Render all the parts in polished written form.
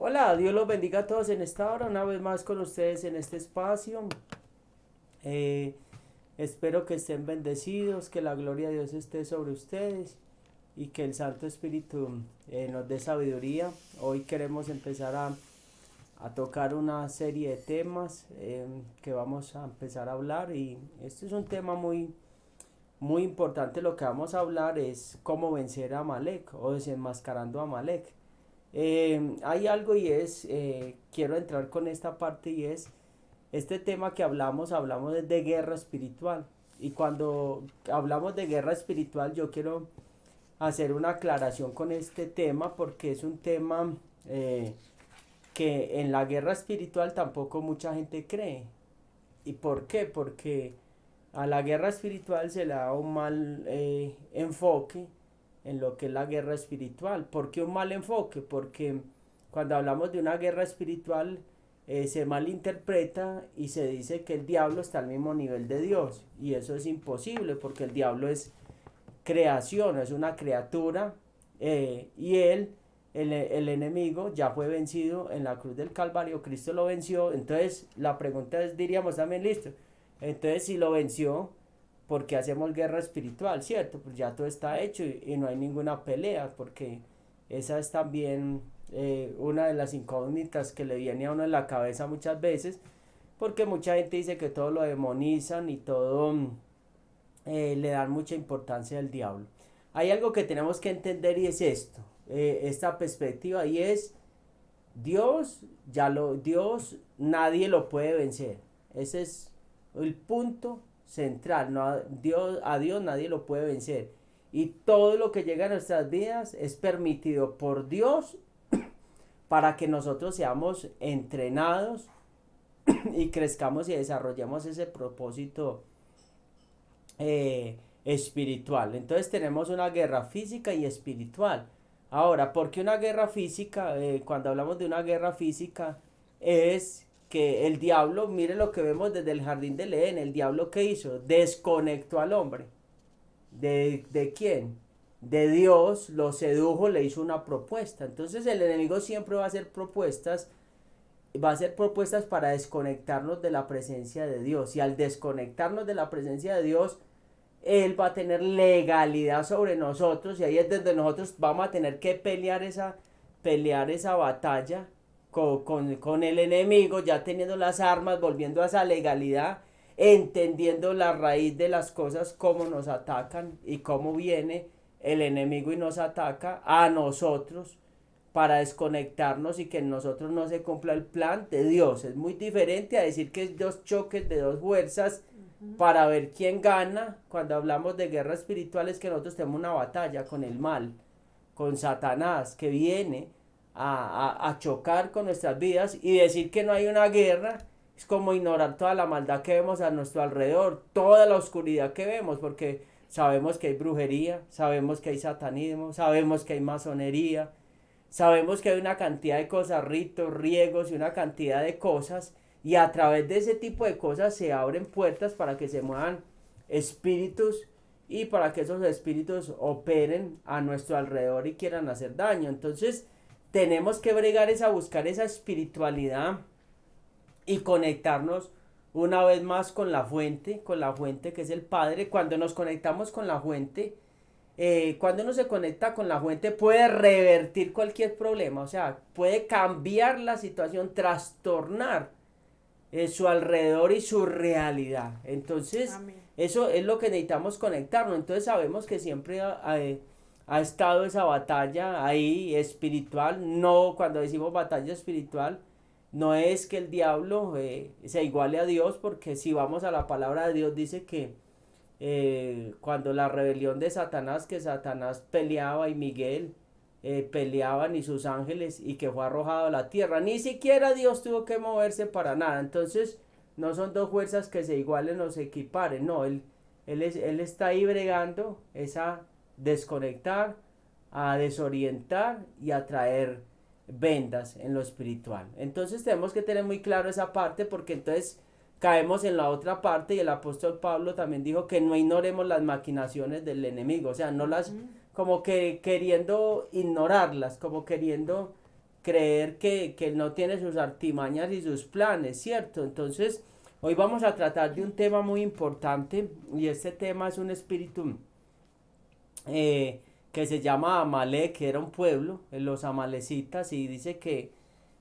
Hola, Dios los bendiga a todos en esta hora, una vez más con ustedes en este espacio. Eh, Espero que estén bendecidos, que la gloria de Dios esté sobre ustedes y que el Santo Espíritu nos dé sabiduría. Hoy queremos empezar a tocar una serie de temas que vamos a empezar a hablar y este es un tema muy importante. Lo que vamos a hablar es cómo vencer a Amalek o desenmascarando a Amalek. Hay algo y quiero entrar con esta parte y es, este tema que hablamos de guerra espiritual. Y cuando hablamos de guerra espiritual, yo quiero hacer una aclaración con este tema porque es un tema que en la guerra espiritual tampoco mucha gente cree. ¿Y por qué? Porque a la guerra espiritual se le da un mal enfoque en lo que es la guerra espiritual. ¿Por qué un mal enfoque? Porque cuando hablamos de una guerra espiritual se malinterpreta y se dice que el diablo está al mismo nivel de Dios. Y eso es imposible porque el diablo es creación, es una criatura y el enemigo, ya fue vencido en la cruz del Calvario, Cristo lo venció. Entonces la pregunta es, diríamos también, listo, entonces si lo venció, ¿por qué hacemos guerra espiritual? ¿Cierto? Pues ya todo está hecho y no hay ninguna pelea, porque esa es también una de las incógnitas que le viene a uno en la cabeza muchas veces, porque mucha gente dice que todo lo demonizan y todo le dan mucha importancia al diablo. Hay algo que tenemos que entender y es esto, esta perspectiva, y es Dios nadie lo puede vencer. Ese es el punto central. No, a Dios nadie lo puede vencer. Y todo lo que llega a nuestras vidas es permitido por Dios para que nosotros seamos entrenados y crezcamos y desarrollemos ese propósito espiritual. Entonces tenemos una guerra física y espiritual. Ahora, ¿por qué una guerra física? Cuando hablamos de una guerra física es que el diablo, mire lo que vemos desde el jardín del Edén, el diablo que hizo, desconectó al hombre. ¿De quién? De Dios, lo sedujo, le hizo una propuesta. Entonces el enemigo siempre va a hacer propuestas para desconectarnos de la presencia de Dios. Y al desconectarnos de la presencia de Dios, él va a tener legalidad sobre nosotros y ahí es donde nosotros vamos a tener que pelear esa batalla con el enemigo, ya teniendo las armas, volviendo a esa legalidad, entendiendo la raíz de las cosas, cómo nos atacan y cómo viene el enemigo y nos ataca a nosotros para desconectarnos y que en nosotros no se cumpla el plan de Dios. Es muy diferente a decir que es dos choques de dos fuerzas para ver quién gana. Cuando hablamos de guerra espiritual es que nosotros tenemos una batalla con el mal, con Satanás, que viene a chocar con nuestras vidas, y decir que no hay una guerra es como ignorar toda la maldad que vemos a nuestro alrededor, toda la oscuridad que vemos, porque sabemos que hay brujería, sabemos que hay satanismo, sabemos que hay masonería, sabemos que hay una cantidad de cosas, ritos, riegos y una cantidad de cosas, y a través de ese tipo de cosas se abren puertas para que se muevan espíritus y para que esos espíritus operen a nuestro alrededor y quieran hacer daño. Entonces tenemos que bregar a buscar esa espiritualidad y conectarnos una vez más con la fuente que es el Padre. Cuando nos conectamos con la fuente, cuando uno se conecta con la fuente puede revertir cualquier problema, o sea, puede cambiar la situación, trastornar su alrededor y su realidad. Entonces, Amén. eso es lo que necesitamos conectarnos. Entonces sabemos que siempre ha estado esa batalla ahí espiritual. No, cuando decimos batalla espiritual, no es que el diablo se iguale a Dios, porque si vamos a la palabra de Dios dice que cuando la rebelión de Satanás, que Satanás peleaba y Miguel peleaban y sus ángeles, y que fue arrojado a la tierra, ni siquiera Dios tuvo que moverse para nada. Entonces no son dos fuerzas que se igualen o se equiparen, no, él está ahí bregando, es a desconectar, a desorientar y a traer vendas en lo espiritual. Entonces tenemos que tener muy claro esa parte, porque entonces caemos en la otra parte, y el apóstol Pablo también dijo que no ignoremos las maquinaciones del enemigo, o sea, no las, Ujú. como que queriendo ignorarlas, como queriendo creer que Él no tiene sus artimañas y sus planes, ¿cierto? Entonces, hoy vamos a tratar de un tema muy importante y este tema es un espíritu que se llama Amalek, que era un pueblo, los amalecitas, y dice que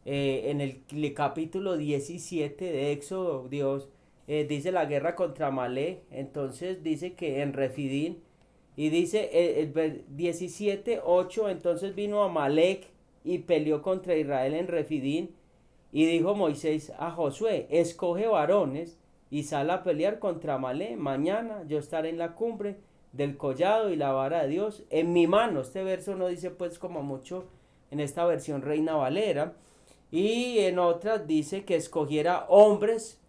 en el capítulo 17 de Éxodo, Dios dice la guerra contra Amalek, entonces dice que en Refidín, y dice el 17:8, entonces vino Amalek y peleó contra Israel en Refidín, y dijo Moisés a Josué, escoge varones y sal a pelear contra Amalek, mañana yo estaré en la cumbre del collado y la vara de Dios en mi mano. Este verso no dice pues como mucho en esta versión Reina Valera, y en otras dice que escogiera hombres,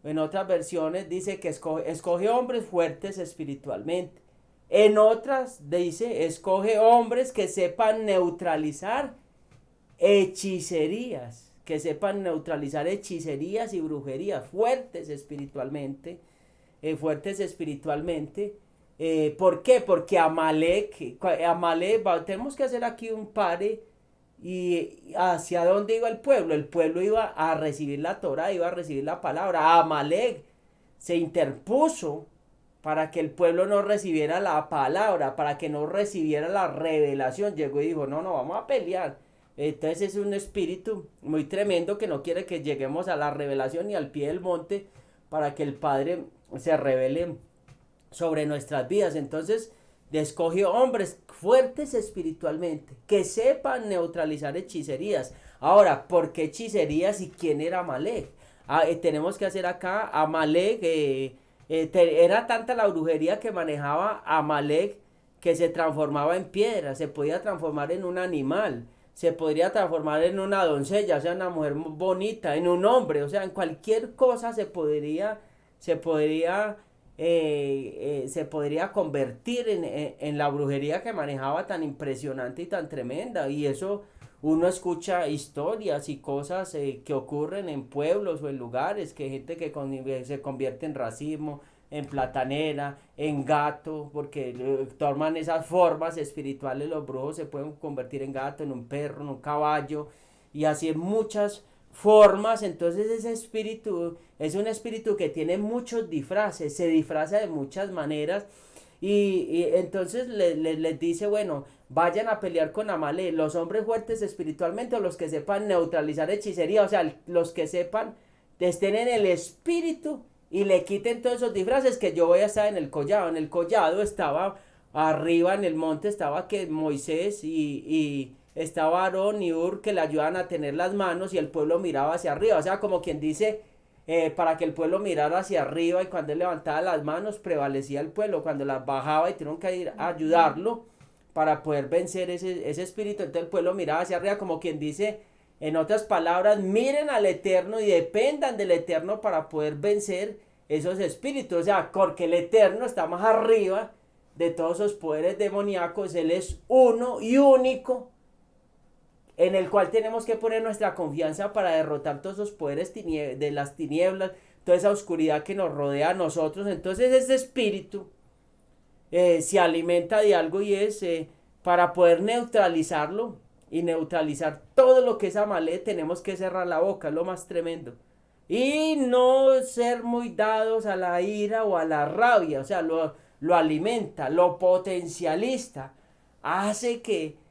en otras versiones dice que escoge hombres fuertes espiritualmente, en otras dice escoge hombres que sepan neutralizar hechicerías, que sepan neutralizar hechicerías y brujerías fuertes espiritualmente, fuertes espiritualmente. ¿Por qué? Porque Amalek, tenemos que hacer aquí un pare. ¿Y hacia dónde iba el pueblo? El pueblo iba a recibir la Torah, iba a recibir la palabra. Amalek se interpuso para que el pueblo no recibiera la palabra, para que no recibiera la revelación. Llegó y dijo, no, no, vamos a pelear. Entonces es un espíritu muy tremendo que no quiere que lleguemos a la revelación ni al pie del monte para que el Padre se revele sobre nuestras vidas. Entonces escogió hombres fuertes espiritualmente, que sepan neutralizar hechicerías. Ahora, ¿por qué hechicerías y quién era Amalek? Tenemos que hacer acá, Amalek, era tanta la brujería que manejaba Amalek que se transformaba en piedra, se podía transformar en un animal, se podría transformar en una doncella, o sea, una mujer bonita, en un hombre, o sea, en cualquier cosa se podría se podría convertir en la brujería que manejaba tan impresionante y tan tremenda. Y eso uno escucha historias y cosas que ocurren en pueblos o en lugares, que gente que se convierte en racismo, en platanera, en gato, porque toman esas formas espirituales, los brujos se pueden convertir en gato, en un perro, en un caballo, y así en muchas formas. Entonces ese espíritu es un espíritu que tiene muchos disfraces, se disfraza de muchas maneras, y entonces les dice, bueno, vayan a pelear con Amalek, los hombres fuertes espiritualmente o los que sepan neutralizar hechicería, o sea, los que sepan, estén en el espíritu y le quiten todos esos disfraces, que yo voy a estar en el collado. En el collado estaba arriba, en el monte estaba que Moisés y estaba Aarón y Ur, que le ayudan a tener las manos, y el pueblo miraba hacia arriba, o sea, como quien dice, para que el pueblo mirara hacia arriba, y cuando él levantaba las manos prevalecía el pueblo, cuando las bajaba y tuvieron que ir a ayudarlo para poder vencer ese espíritu, entonces el pueblo miraba hacia arriba, como quien dice, en otras palabras, miren al Eterno y dependan del Eterno para poder vencer esos espíritus, o sea, porque el Eterno está más arriba de todos esos poderes demoníacos, Él es uno y único, en el cual tenemos que poner nuestra confianza para derrotar todos esos poderes de las tinieblas, toda esa oscuridad que nos rodea a nosotros. Entonces ese espíritu se alimenta de algo, y es para poder neutralizarlo y neutralizar todo lo que es Amalek, tenemos que cerrar la boca, es lo más tremendo. Y no ser muy dados a la ira o a la rabia, o sea, lo alimenta, lo potencialista, hace que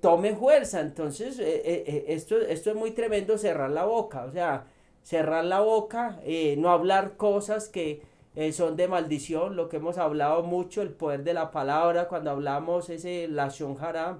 tome fuerza. Entonces, esto es muy tremendo, cerrar la boca, o sea, cerrar la boca, no hablar cosas que son de maldición, lo que hemos hablado mucho, el poder de la palabra, cuando hablamos ese lashon hara,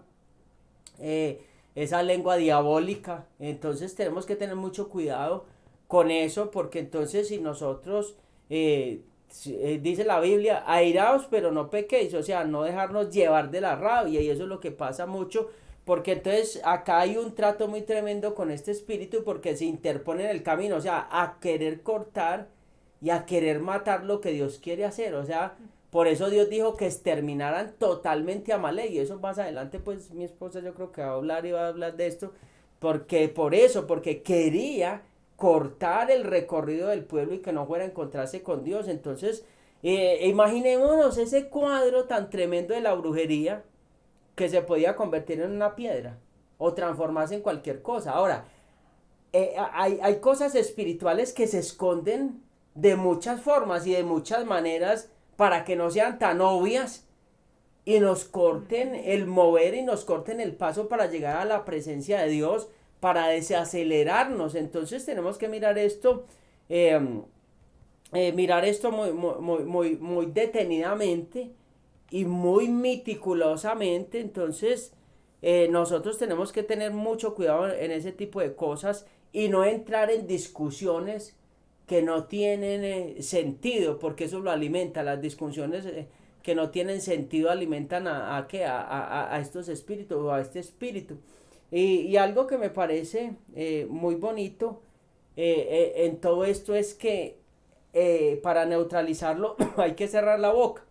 esa lengua diabólica. Entonces tenemos que tener mucho cuidado con eso, porque entonces si nosotros, dice la Biblia, airaos pero no pequéis, o sea, no dejarnos llevar de la rabia, y eso es lo que pasa mucho, porque entonces acá hay un trato muy tremendo con este espíritu, porque se interpone en el camino, o sea, a querer cortar y a querer matar lo que Dios quiere hacer, o sea, por eso Dios dijo que exterminaran totalmente a Amalek, y eso más adelante pues mi esposa yo creo que va a hablar de esto, porque por eso, porque quería cortar el recorrido del pueblo y que no fuera a encontrarse con Dios. Entonces, imaginémonos ese cuadro tan tremendo de la brujería, que se podía convertir en una piedra. o transformarse en cualquier cosa. Ahora, hay cosas espirituales que se esconden de muchas formas y de muchas maneras para que no sean tan obvias y nos corten el mover y nos corten el paso para llegar a la presencia de Dios, para desacelerarnos. Entonces tenemos que eh, mirar esto muy detenidamente y muy meticulosamente. Entonces nosotros tenemos que tener mucho cuidado en ese tipo de cosas y no entrar en discusiones que no tienen sentido, porque eso lo alimenta. Las discusiones que no tienen sentido alimentan a estos espíritus o a este espíritu. Y algo que me parece muy bonito en todo esto es que para neutralizarlo hay que cerrar la boca.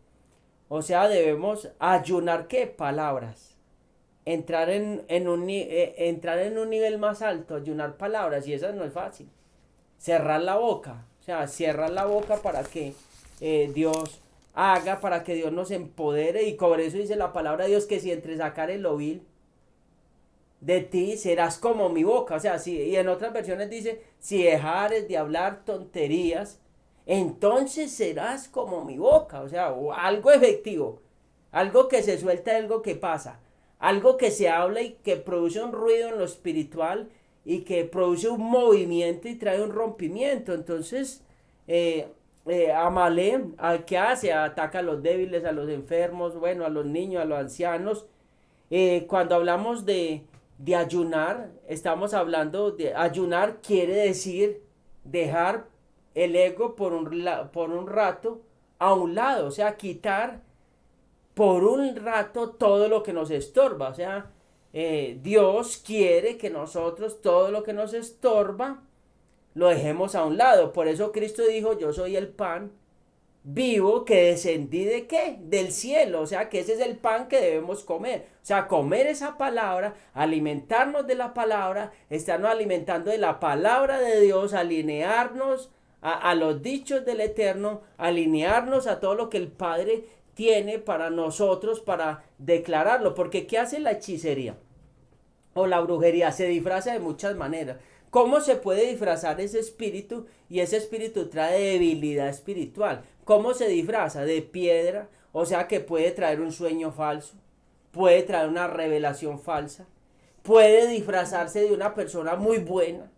O sea, debemos ayunar, ¿qué? Palabras. Entrar en un nivel más alto, ayunar palabras, y eso no es fácil. Cerrar la boca, o sea, cierrar la boca para que Dios haga, para que Dios nos empodere, y por eso dice la palabra de Dios que si entre sacar el vil de ti serás como mi boca. O sea, si, y en otras versiones dice, si dejares de hablar tonterías, entonces serás como mi boca. O sea, o algo efectivo, algo que se suelta, algo que pasa, algo que se habla y que produce un ruido en lo espiritual y que produce un movimiento y trae un rompimiento. Entonces, Amalé, ¿qué hace? Ataca a los débiles, a los enfermos, bueno, a los niños, a los ancianos. Cuando hablamos de ayunar, estamos hablando de ayunar, quiere decir dejar el ego por un rato a un lado, o sea, quitar por un rato todo lo que nos estorba. O sea, Dios quiere que nosotros todo lo que nos estorba lo dejemos a un lado. Por eso Cristo dijo, yo soy el pan vivo que descendí de qué? Del cielo. O sea, que ese es el pan que debemos comer. O sea, comer esa palabra, alimentarnos de la palabra, estarnos alimentando de la palabra de Dios, alinearnos a los dichos del Eterno, alinearnos a todo lo que el Padre tiene para nosotros, para declararlo. Porque ¿qué hace la hechicería o la brujería? Se disfraza de muchas maneras. ¿Cómo se puede disfrazar ese espíritu? Y ese espíritu trae debilidad espiritual. ¿Cómo se disfraza? De piedra. O sea que puede traer un sueño falso. Puede traer una revelación falsa. Puede disfrazarse de una persona muy buena.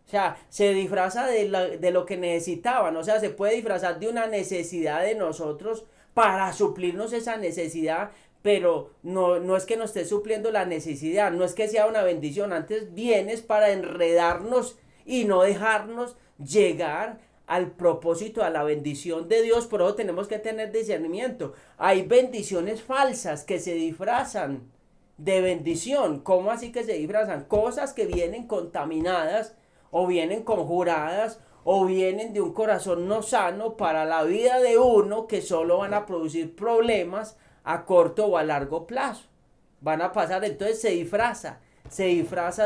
O sea, se disfraza de lo que necesitaban. O sea, se puede disfrazar de una necesidad de nosotros para suplirnos esa necesidad, pero no es que nos esté supliendo la necesidad, no es que sea una bendición, antes vienes para enredarnos y no dejarnos llegar al propósito, a la bendición de Dios. Por eso tenemos que tener discernimiento. Hay bendiciones falsas que se disfrazan de bendición. ¿Cómo así que se disfrazan? Cosas que vienen contaminadas o vienen conjuradas o vienen de un corazón no sano para la vida de uno, que solo van a producir problemas a corto o a largo plazo. Van a pasar, entonces se disfraza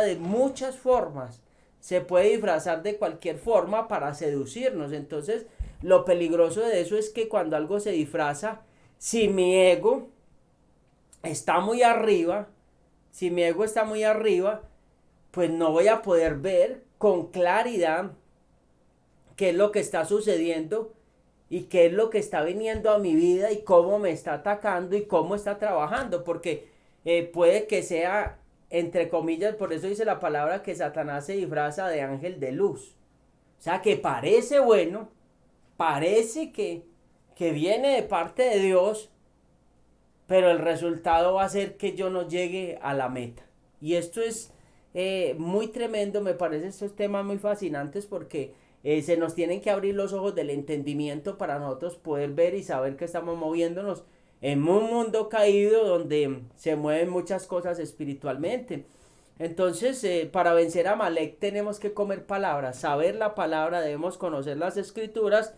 de muchas formas, se puede disfrazar de cualquier forma para seducirnos. Entonces, lo peligroso de eso es que cuando algo se disfraza, si mi ego está muy arriba, si mi ego está muy arriba, pues no voy a poder ver con claridad qué es lo que está sucediendo y qué es lo que está viniendo a mi vida y cómo me está atacando y cómo está trabajando, porque puede que sea, entre comillas, por eso dice la palabra que Satanás se disfraza de ángel de luz. O sea, que parece bueno, parece que viene de parte de Dios, pero el resultado va a ser que yo no llegue a la meta. Y esto es muy tremendo, me parece estos temas muy fascinantes porque se nos tienen que abrir los ojos del entendimiento para nosotros poder ver y saber que estamos moviéndonos en un mundo caído donde se mueven muchas cosas espiritualmente. Entonces, para vencer a Amalek tenemos que comer palabras, saber la palabra, debemos conocer las escrituras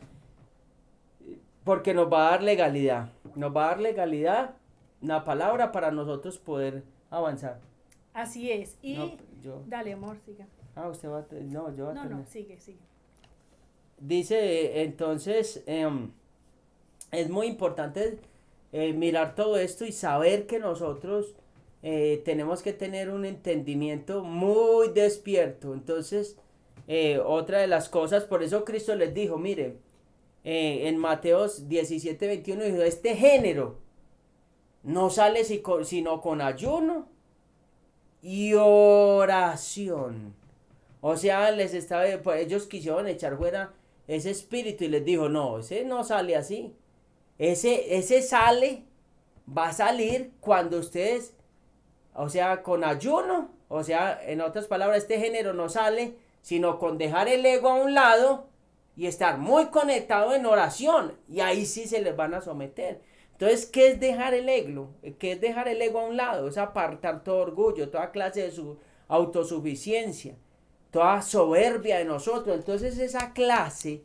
porque nos va a dar legalidad. Nos va a dar legalidad la palabra para nosotros poder avanzar. Así es. Y No, yo. dale, amor, siga. Usted va a. No, yo voy a No, terminar. no, sigue, sigue. Dice, entonces, es muy importante mirar todo esto y saber que nosotros tenemos que tener un entendimiento muy despierto. Entonces, otra de las cosas, por eso Cristo les dijo, mire, en Mateos 17:21 dijo, este género no sale sino con ayuno y oración. O sea, pues ellos quisieron echar fuera ese espíritu y les dijo, no, ese no sale así. Ese va a salir cuando ustedes, o sea, con ayuno, o sea, en otras palabras, este género no sale, sino con dejar el ego a un lado y estar muy conectado en oración, y ahí sí se les van a someter. Entonces, ¿qué es dejar el ego? ¿Qué es dejar el ego a un lado? Es apartar todo orgullo, toda clase de su autosuficiencia, toda soberbia de nosotros. Entonces, esa clase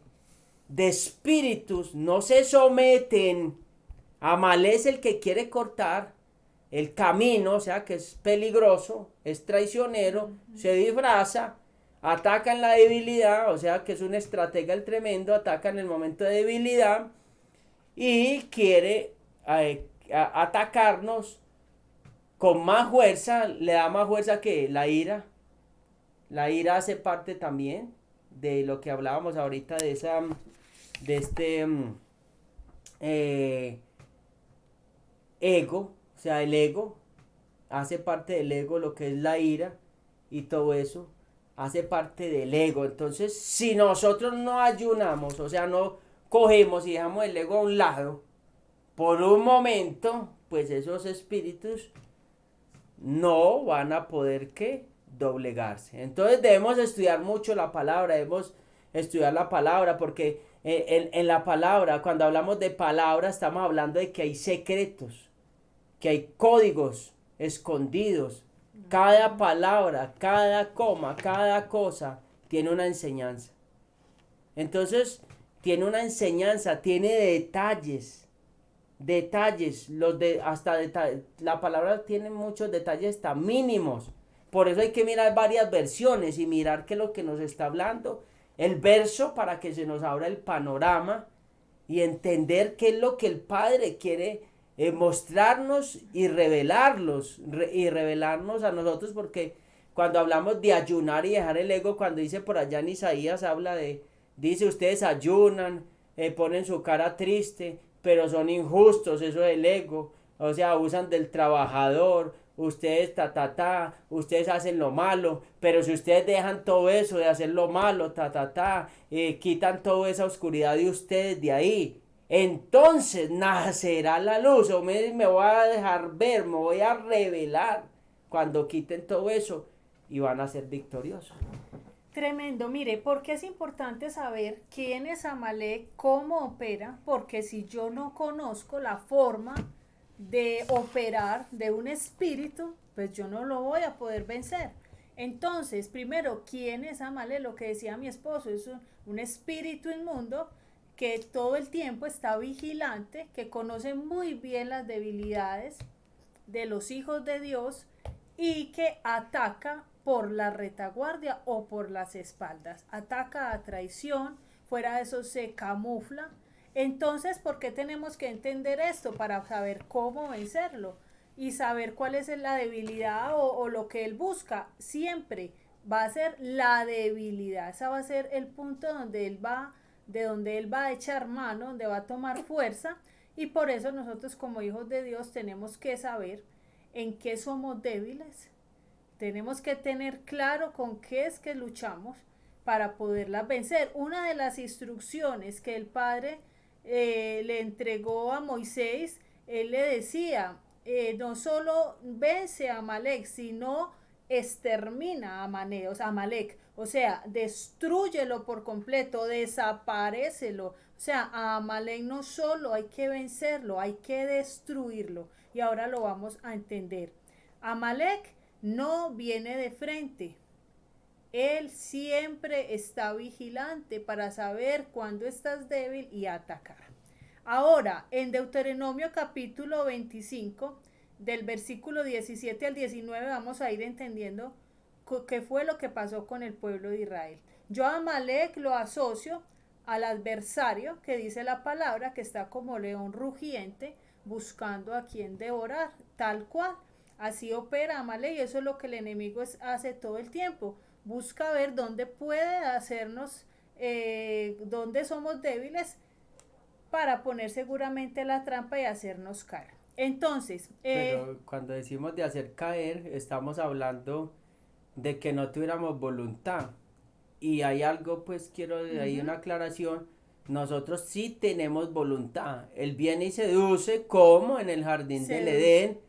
de espíritus no se someten. Amalek es el que quiere cortar el camino, o sea que es peligroso, es traicionero, se disfraza, ataca en la debilidad, o sea que es un estratega el tremendo, ataca en el momento de debilidad y quiere atacarnos con más fuerza, le da más fuerza que la ira. La ira hace parte también de lo que hablábamos ahorita de este eh, ego, o sea, el ego hace parte del ego, lo que es la ira y todo eso hace parte del ego. Entonces, si nosotros no ayunamos, o sea, no cogemos y dejamos el ego a un lado por un momento, pues esos espíritus no van a poder que doblegarse. Entonces debemos estudiar mucho la palabra, debemos estudiar la palabra porque en la palabra, cuando hablamos de palabra, estamos hablando de que hay secretos, que hay códigos escondidos. Cada palabra, cada coma, cada cosa tiene una enseñanza. Entonces, tiene una enseñanza, tiene detalles, la palabra tiene muchos detalles hasta mínimos. Por eso hay que mirar varias versiones y mirar qué es lo que nos está hablando el verso para que se nos abra el panorama y entender qué es lo que el Padre quiere mostrarnos y revelarnos a nosotros, porque cuando hablamos de ayunar y dejar el ego, cuando dice por allá en Isaías, dice ustedes ayunan, ponen su cara triste, pero son injustos, eso del ego, o sea, abusan del trabajador, ustedes ustedes hacen lo malo, pero si ustedes dejan todo eso de hacer lo malo, quitan toda esa oscuridad de ustedes de ahí, entonces nacerá la luz, o me voy a dejar ver, me voy a revelar cuando quiten todo eso y van a ser victoriosos. Tremendo, mire, porque es importante saber quién es Amalek, cómo opera, porque si yo no conozco la forma de operar de un espíritu, pues yo no lo voy a poder vencer. Entonces, primero, ¿quién es Amalek? Lo que decía mi esposo, es un espíritu inmundo que todo el tiempo está vigilante, que conoce muy bien las debilidades de los hijos de Dios y que ataca por la retaguardia o por las espaldas. Ataca a traición, fuera de eso se camufla. Entonces, ¿por qué tenemos que entender esto? Para saber cómo vencerlo y saber cuál es la debilidad o lo que él busca. Siempre va a ser la debilidad. Ese va a ser el punto de donde él va a echar mano, donde va a tomar fuerza. Y por eso nosotros como hijos de Dios tenemos que saber en qué somos débiles. Tenemos que tener claro con qué es que luchamos para poderlas vencer. Una de las instrucciones que el Padre le entregó a Moisés, él le decía, no solo vence a Amalek, sino extermina a Amalek, o sea, destrúyelo por completo, desaparécelo. O sea, a Amalek no solo hay que vencerlo, hay que destruirlo. Y ahora lo vamos a entender. Amalek no viene de frente. Él siempre está vigilante para saber cuándo estás débil y atacar. Ahora, en Deuteronomio capítulo 25, del versículo 17 al 19, vamos a ir entendiendo qué fue lo que pasó con el pueblo de Israel. Yo a Amalek lo asocio al adversario, que dice la palabra, que está como león rugiente, buscando a quien devorar, tal cual. Así opera Amalek y eso es lo que el enemigo hace todo el tiempo. Busca ver dónde puede hacernos, dónde somos débiles para poner seguramente la trampa y hacernos caer. Entonces, Pero cuando decimos de hacer caer, estamos hablando de que no tuviéramos voluntad. Y hay algo, pues hay una aclaración. Nosotros sí tenemos voluntad. Él viene y seduce como en el jardín del seduce. Edén,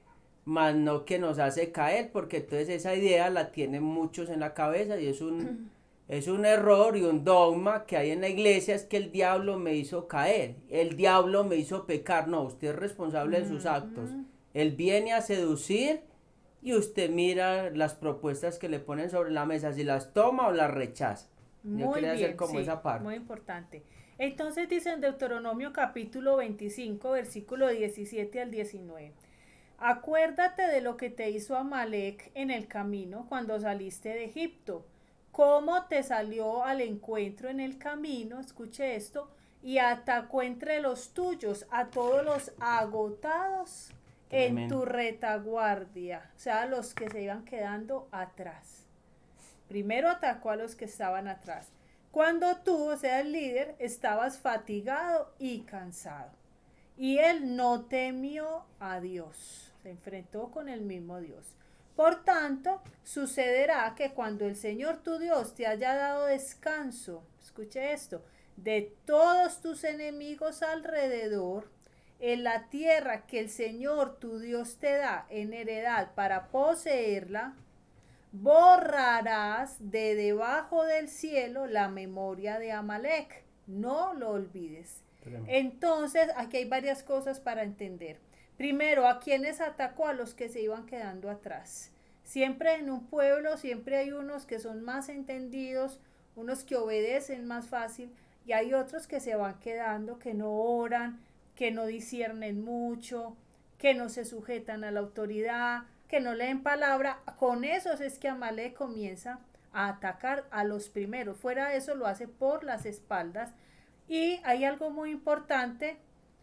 más no que nos hace caer, porque entonces esa idea la tienen muchos en la cabeza y es un error y un dogma que hay en la iglesia, es que el diablo me hizo caer, el diablo me hizo pecar. No, usted es responsable de sus actos. Ujú. Él viene a seducir y usted mira las propuestas que le ponen sobre la mesa, si las toma o las rechaza. Yo Muy quería hacer bien, como sí, esa parte. muy importante. Entonces dice en Deuteronomio capítulo 25, versículo 17 al 19. Acuérdate de lo que te hizo Amalek en el camino cuando saliste de Egipto, cómo te salió al encuentro en el camino, escuche esto, y atacó entre los tuyos a todos los agotados en Tremendo. tu retaguardia, o sea, los que se iban quedando atrás. Primero atacó a los que estaban atrás. Cuando tú, o sea, el líder, estabas fatigado y cansado. Y él no temió a Dios. Se enfrentó con el mismo Dios. Por tanto, sucederá que cuando el Señor tu Dios te haya dado descanso, escuche esto, de todos tus enemigos alrededor, en la tierra que el Señor tu Dios te da en heredad para poseerla, borrarás de debajo del cielo la memoria de Amalek. No lo olvides. Tremendo. Entonces, aquí hay varias cosas para entender. Primero, ¿a quiénes atacó? A los que se iban quedando atrás. Siempre en un pueblo, siempre hay unos que son más entendidos, unos que obedecen más fácil y hay otros que se van quedando, que no oran, que no disciernen mucho, que no se sujetan a la autoridad, que no leen palabra. Con esos es que Amalek comienza a atacar a los primeros. Fuera de eso lo hace por las espaldas. Y hay algo muy importante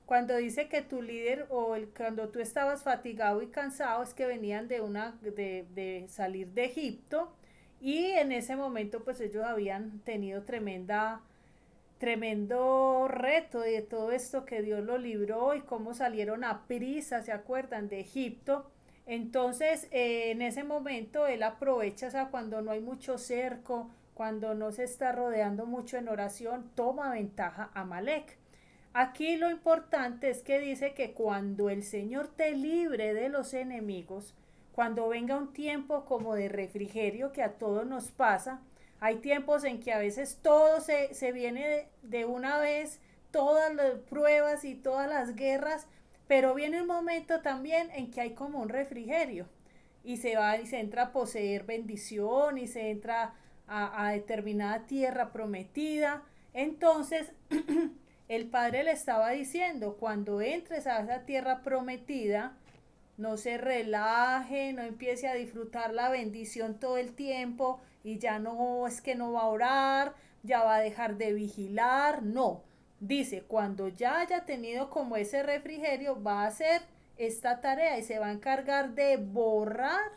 cuando dice que tu líder cuando tú estabas fatigado y cansado es que venían de salir de Egipto y en ese momento pues ellos habían tenido tremendo reto de todo esto que Dios lo libró y cómo salieron a prisa, ¿se acuerdan? De Egipto. Entonces, en ese momento él aprovecha, o sea, cuando no hay mucho cerco, cuando no se está rodeando mucho en oración, toma ventaja a Amalek. Aquí lo importante es que dice que cuando el Señor te libre de los enemigos, cuando venga un tiempo como de refrigerio que a todos nos pasa, hay tiempos en que a veces todo se viene de una vez, todas las pruebas y todas las guerras, pero viene un momento también en que hay como un refrigerio y se va y se entra a poseer bendición y se entra a determinada tierra prometida. Entonces, el Padre le estaba diciendo, cuando entres a esa tierra prometida, no se relaje, no empiece a disfrutar la bendición todo el tiempo y ya no es que no va a orar, ya va a dejar de vigilar, no. Dice, cuando ya haya tenido como ese refrigerio, va a hacer esta tarea y se va a encargar de borrar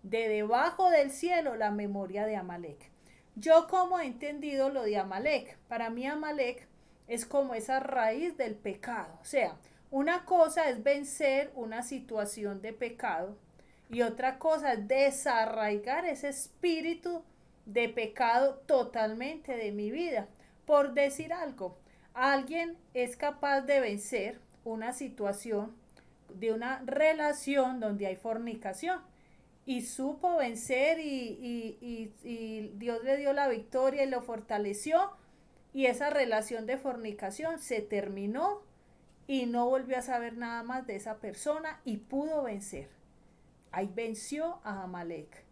de debajo del cielo la memoria de Amalek. Yo como he entendido lo de Amalek, para mí Amalek es como esa raíz del pecado, o sea, una cosa es vencer una situación de pecado y otra cosa es desarraigar ese espíritu de pecado totalmente de mi vida. Por decir algo, alguien es capaz de vencer una situación de una relación donde hay fornicación y supo vencer y Dios le dio la victoria y lo fortaleció y esa relación de fornicación se terminó y no volvió a saber nada más de esa persona y pudo vencer. Ahí venció a Amalek,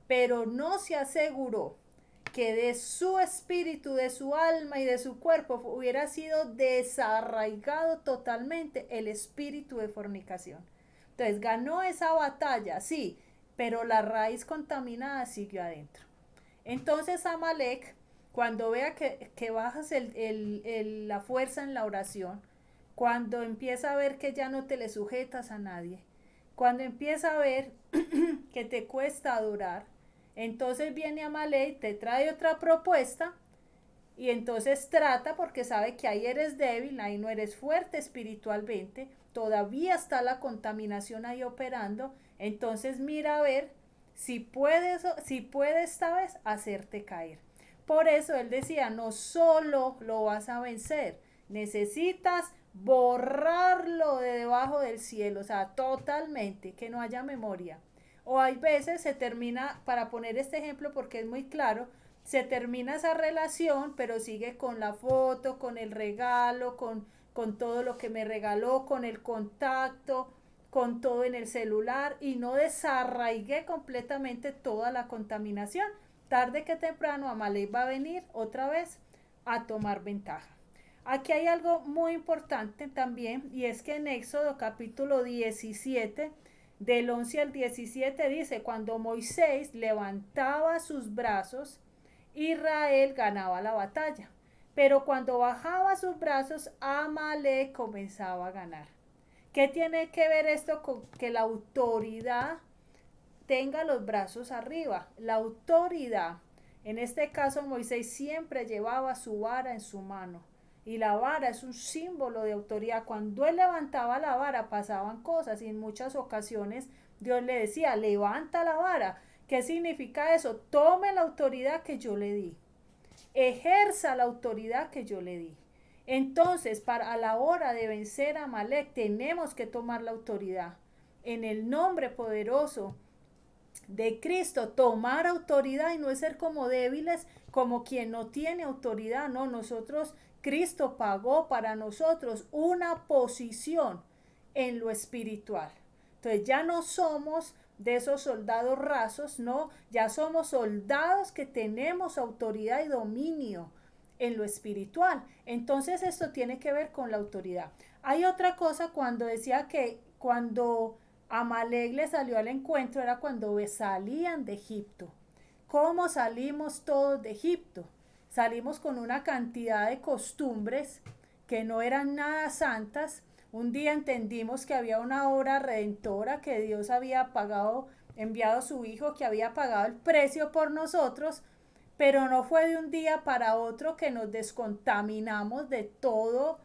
pero no se aseguró que de su espíritu, de su alma y de su cuerpo hubiera sido desarraigado totalmente el espíritu de fornicación. Entonces ganó esa batalla, sí, pero la raíz contaminada siguió adentro. Entonces Amalek, cuando vea que bajas la fuerza en la oración, cuando empieza a ver que ya no te le sujetas a nadie, Cuando empieza a ver que te cuesta adorar, entonces viene Amalek, te trae otra propuesta y entonces trata, porque sabe que ahí eres débil, ahí no eres fuerte espiritualmente, todavía está la contaminación ahí operando, entonces mira a ver si puede esta vez hacerte caer. Por eso él decía, no solo lo vas a vencer, necesitas borrarlo de debajo del cielo, o sea, totalmente, que no haya memoria. O hay veces se termina, para poner este ejemplo porque es muy claro, se termina esa relación, pero sigue con la foto, con el regalo, con todo lo que me regaló, con el contacto, con todo en el celular y no desarraigué completamente toda la contaminación. Tarde que temprano Amalek va a venir otra vez a tomar ventaja. Aquí hay algo muy importante también y es que en Éxodo capítulo 17 del 11 al 17 dice, cuando Moisés levantaba sus brazos, Israel ganaba la batalla. Pero cuando bajaba sus brazos, Amalek comenzaba a ganar. ¿Qué tiene que ver esto con que la autoridad tenga los brazos arriba? La autoridad, en este caso Moisés siempre llevaba su vara en su mano. Y la vara es un símbolo de autoridad. Cuando él levantaba la vara pasaban cosas y en muchas ocasiones Dios le decía, levanta la vara. ¿Qué significa eso? Tome la autoridad que yo le di. Ejerza la autoridad que yo le di. Entonces, para a la hora de vencer a Amalek, tenemos que tomar la autoridad. En el nombre poderoso de Cristo, tomar autoridad y no es ser como débiles, como quien no tiene autoridad. No, nosotros, Cristo pagó para nosotros una posición en lo espiritual. Entonces ya no somos de esos soldados rasos, no, ya somos soldados que tenemos autoridad y dominio en lo espiritual. Entonces esto tiene que ver con la autoridad. Hay otra cosa cuando decía que cuando Amalek le salió al encuentro era cuando salían de Egipto. ¿Cómo salimos todos de Egipto? Salimos con una cantidad de costumbres que no eran nada santas. Un día entendimos que había una obra redentora, que Dios había pagado, enviado a su Hijo, que había pagado el precio por nosotros, pero no fue de un día para otro que nos descontaminamos de todos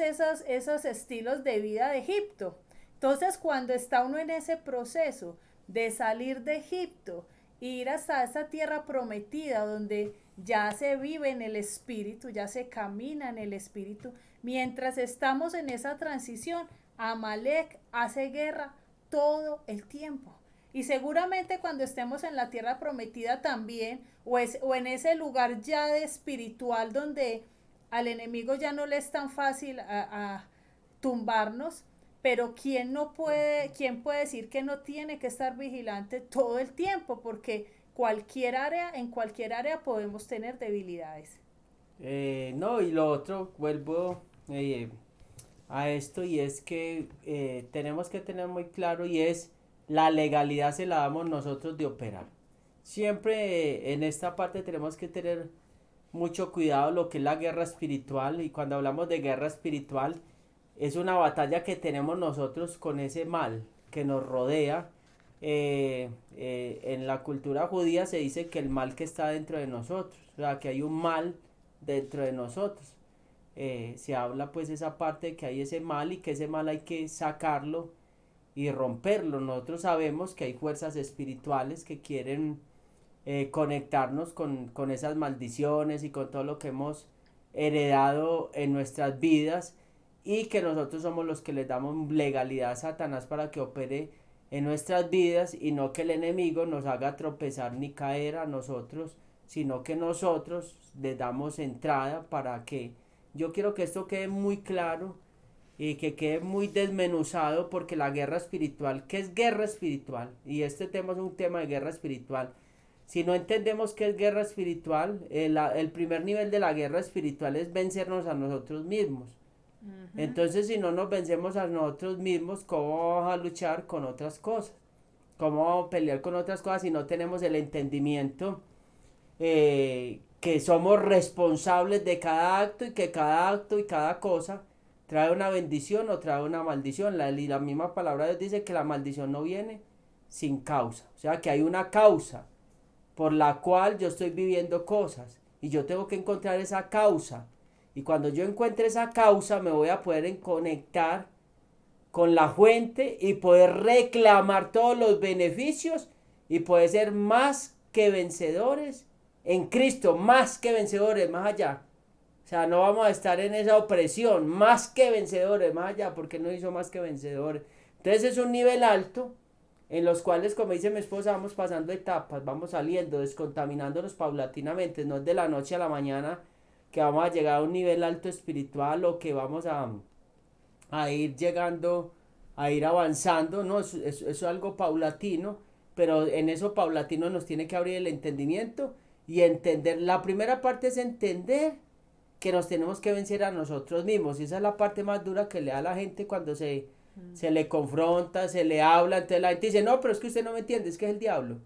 esos estilos de vida de Egipto. Entonces, cuando está uno en ese proceso de salir de Egipto, ir hasta esa tierra prometida donde ya se vive en el espíritu, ya se camina en el espíritu, mientras estamos en esa transición, Amalek hace guerra todo el tiempo. Y seguramente cuando estemos en la tierra prometida también, o en ese lugar ya de espiritual donde al enemigo ya no le es tan fácil a tumbarnos, pero quién puede decir que no tiene que estar vigilante todo el tiempo? Porque en cualquier área podemos tener debilidades. No, y lo otro, vuelvo a esto y es que tenemos que tener muy claro y es la legalidad se la damos nosotros de operar. Siempre en esta parte tenemos que tener mucho cuidado lo que es la guerra espiritual y cuando hablamos de guerra espiritual es una batalla que tenemos nosotros con ese mal que nos rodea. En la cultura judía se dice que el mal que está dentro de nosotros, o sea, que hay un mal dentro de nosotros. Se habla pues esa parte de que hay ese mal y que ese mal hay que sacarlo y romperlo. Nosotros sabemos que hay fuerzas espirituales que quieren conectarnos con esas maldiciones y con todo lo que hemos heredado en nuestras vidas y que nosotros somos los que le damos legalidad a Satanás para que opere en nuestras vidas y no que el enemigo nos haga tropezar ni caer a nosotros, sino que nosotros le damos entrada para que yo quiero que esto quede muy claro y que quede muy desmenuzado porque la guerra espiritual, ¿qué es guerra espiritual? Y este tema es un tema de guerra espiritual. Si no entendemos qué es guerra espiritual, el primer nivel de la guerra espiritual es vencernos a nosotros mismos. Entonces, si no nos vencemos a nosotros mismos, ¿cómo vamos a luchar con otras cosas? ¿Cómo vamos a pelear con otras cosas si no tenemos el entendimiento que somos responsables de cada acto y que cada acto y cada cosa ¿Trae una bendición o trae una maldición? La misma palabra de Dios dice que la maldición no viene sin causa. O sea que hay una causa por la cual yo estoy viviendo cosas. Y yo tengo que encontrar esa causa. Y cuando yo encuentre esa causa me voy a poder conectar con la fuente y poder reclamar todos los beneficios y poder ser más que vencedores en Cristo, más que vencedores, más allá. O sea, no vamos a estar en esa opresión, más que vencedores, más allá, porque no hizo más que vencedores. Entonces es un nivel alto en los cuales, como dice mi esposa, vamos pasando etapas, vamos saliendo, descontaminándonos paulatinamente, no es de la noche a la mañana que vamos a llegar a un nivel alto espiritual o que vamos a ir llegando, a ir avanzando, no, eso es algo paulatino, pero en eso paulatino nos tiene que abrir el entendimiento y entender, la primera parte es entender que nos tenemos que vencer a nosotros mismos, y esa es la parte más dura que le da a la gente cuando se le confronta, se le habla, entonces la gente dice, no, pero es que usted no me entiende, es que es el diablo,